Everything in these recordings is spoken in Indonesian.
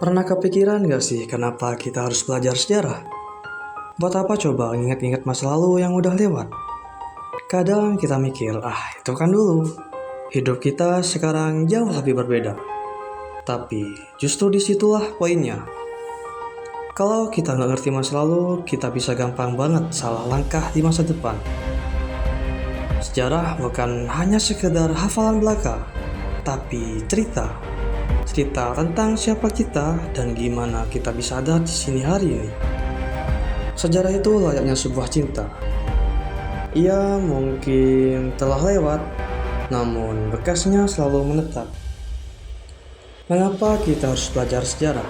Pernah kepikiran gak sih kenapa kita harus belajar sejarah? Buat apa coba ingat-ingat masa lalu yang udah lewat? Kadang kita mikir, itu kan dulu. Hidup kita sekarang jauh lebih berbeda. Tapi justru disitulah poinnya. Kalau kita nggak ngerti masa lalu, kita bisa gampang banget salah langkah di masa depan. Sejarah bukan hanya sekedar hafalan belaka, tapi cerita tentang siapa kita dan gimana kita bisa ada di sini hari ini. Sejarah itu layaknya sebuah cinta. Ia mungkin telah lewat, namun bekasnya selalu menetap. Mengapa kita harus belajar sejarah?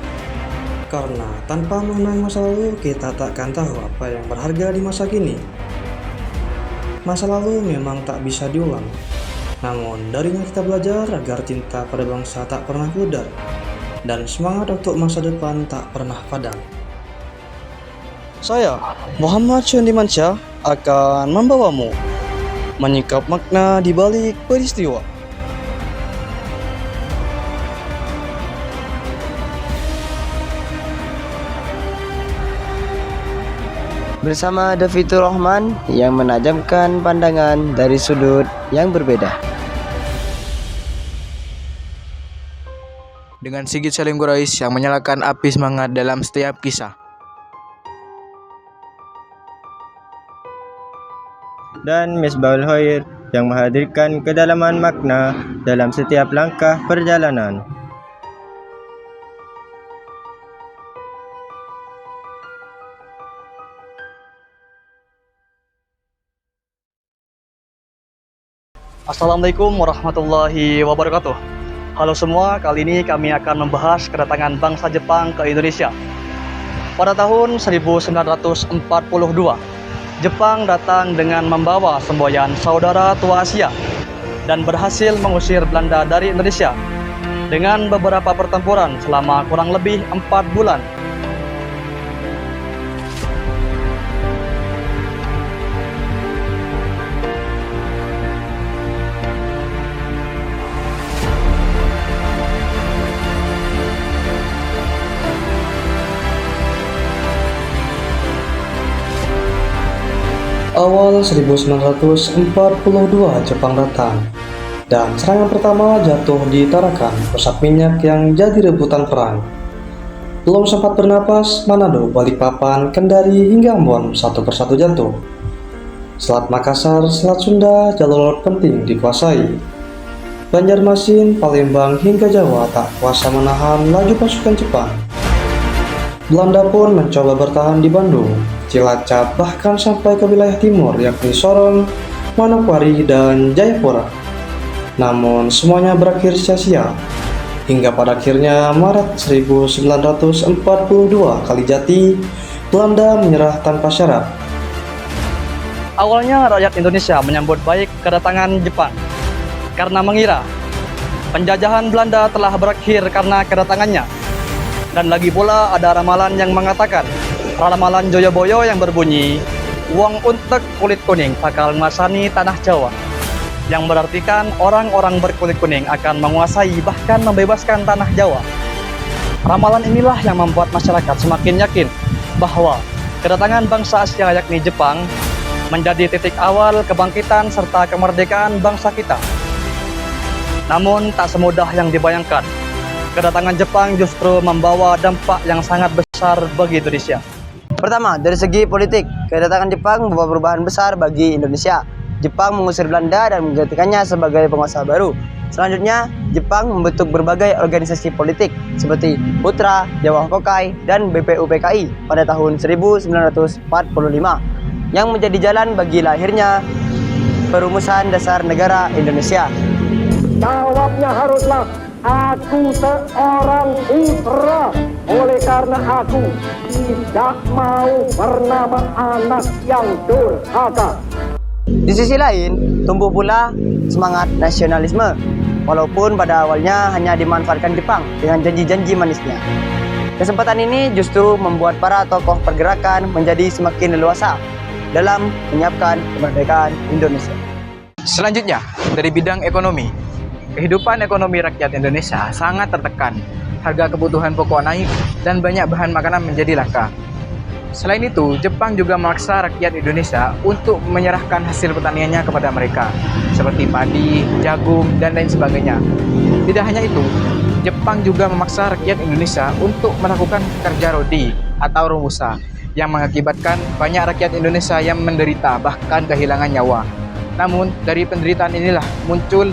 Karena tanpa mengenal masa lalu, kita takkan tahu apa yang berharga di masa kini. Masa lalu memang tak bisa diulang. Namun, darinya kita belajar agar cinta pada bangsa tak pernah pudar dan semangat untuk masa depan tak pernah padam. Saya, Muhammad Syundimansyah, akan membawamu menyingkap makna di balik peristiwa. Bersama Davitur Rahman yang menajamkan pandangan dari sudut yang berbeda. Dengan Sigit Salim Quraisy yang menyalakan api semangat dalam setiap kisah. Dan Misbahul Khair yang menghadirkan kedalaman makna dalam setiap langkah perjalanan. Assalamualaikum warahmatullahi wabarakatuh. Halo semua, kali ini kami akan membahas kedatangan bangsa Jepang ke Indonesia. Pada tahun 1942, Jepang datang dengan membawa semboyan saudara tua Asia dan berhasil mengusir Belanda dari Indonesia dengan beberapa pertempuran selama kurang lebih 4 bulan. Awal 1942 Jepang datang, dan serangan pertama jatuh di Tarakan, pusat minyak yang jadi rebutan perang. Belum sempat bernapas, Manado, Balikpapan, Kendari, hingga Ambon satu persatu jatuh. Selat Makassar, Selat Sunda, jalur laut penting dikuasai. Banjarmasin, Palembang, hingga Jawa tak kuasa menahan laju pasukan Jepang. Belanda pun mencoba bertahan di Bandung, Cilacap, bahkan sampai ke wilayah timur yakni Sorong, Manokwari, dan Jayapura. Namun semuanya berakhir sia-sia. Hingga pada akhirnya Maret 1942 Kalijati, Belanda menyerah tanpa syarat. Awalnya rakyat Indonesia menyambut baik kedatangan Jepang karena mengira penjajahan Belanda telah berakhir karena kedatangannya. Dan lagi pula ada ramalan yang mengatakan, ramalan Joyoboyo yang berbunyi, "Wong untek kulit kuning bakal menguasai tanah Jawa," yang berartikan orang-orang berkulit kuning akan menguasai bahkan membebaskan tanah Jawa. Ramalan inilah yang membuat masyarakat semakin yakin bahwa kedatangan bangsa Asia yakni Jepang menjadi titik awal kebangkitan serta kemerdekaan bangsa kita. Namun tak semudah yang dibayangkan. Kedatangan Jepang justru membawa dampak yang sangat besar bagi Indonesia. Pertama, dari segi politik, kedatangan Jepang membawa perubahan besar bagi Indonesia. Jepang mengusir Belanda dan menjadikannya sebagai penguasa baru. Selanjutnya, Jepang membentuk berbagai organisasi politik seperti Putra, Jawa Hokai, dan BPUPKI pada tahun 1945 yang menjadi jalan bagi lahirnya perumusan dasar negara Indonesia. Jawabnya haruslah, aku seorang putra, oleh karena aku tidak mau bernama anak yang durhaka. Di sisi lain, tumbuh pula semangat nasionalisme, walaupun pada awalnya hanya dimanfaatkan Jepang dengan janji-janji manisnya. Kesempatan ini justru membuat para tokoh pergerakan menjadi semakin leluasa dalam menyiapkan kemerdekaan Indonesia. Selanjutnya, dari bidang ekonomi. Kehidupan ekonomi rakyat Indonesia sangat tertekan harga kebutuhan pokok naik, dan banyak bahan makanan menjadi langka. Selain itu, Jepang juga memaksa rakyat Indonesia untuk menyerahkan hasil pertaniannya kepada mereka, seperti padi, jagung, dan lain sebagainya. Tidak hanya itu, Jepang juga memaksa rakyat Indonesia untuk melakukan kerja rodi atau romusa, yang mengakibatkan banyak rakyat Indonesia yang menderita bahkan kehilangan nyawa. Namun, dari penderitaan inilah muncul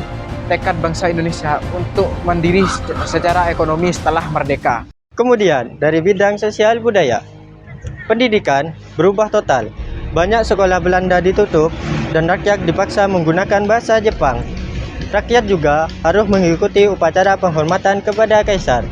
tekad bangsa Indonesia untuk mandiri secara ekonomi setelah merdeka. Kemudian, dari bidang sosial budaya, pendidikan berubah total. Banyak sekolah Belanda ditutup dan rakyat dipaksa menggunakan bahasa Jepang. Rakyat juga harus mengikuti upacara penghormatan kepada kaisar.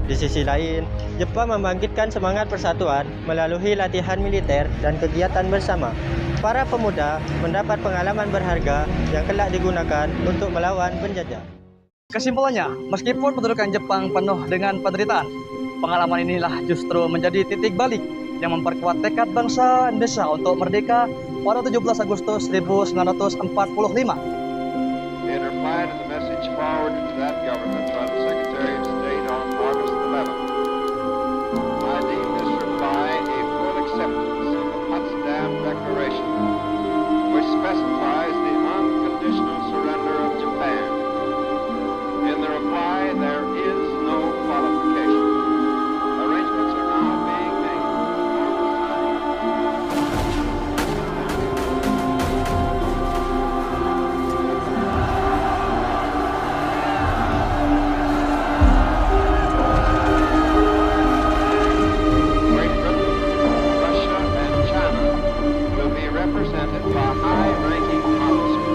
Di sisi lain, Jepang membangkitkan semangat persatuan melalui latihan militer dan kegiatan bersama. Para pemuda mendapat pengalaman berharga yang kelak digunakan untuk melawan penjajah. Kesimpulannya, meskipun pendudukan Jepang penuh dengan penderitaan, pengalaman inilah justru menjadi titik balik yang memperkuat tekad bangsa Indonesia untuk merdeka pada 17 Agustus 1945. In reply to the message forwarded to that government by the Secretary of State on August 11th, I deem this reply a full acceptance of the Potsdam Declaration, which specifies the unconditional surrender of Japan. In the reply, there is no qualification. Arrangements are now being made. Great Britain, Russia, and China will be represented by high-ranking officers.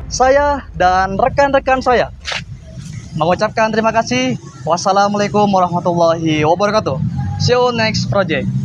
Saya dan rekan-rekan saya mengucapkan terima kasih. Wassalamualaikum warahmatullahi wabarakatuh. See you next project.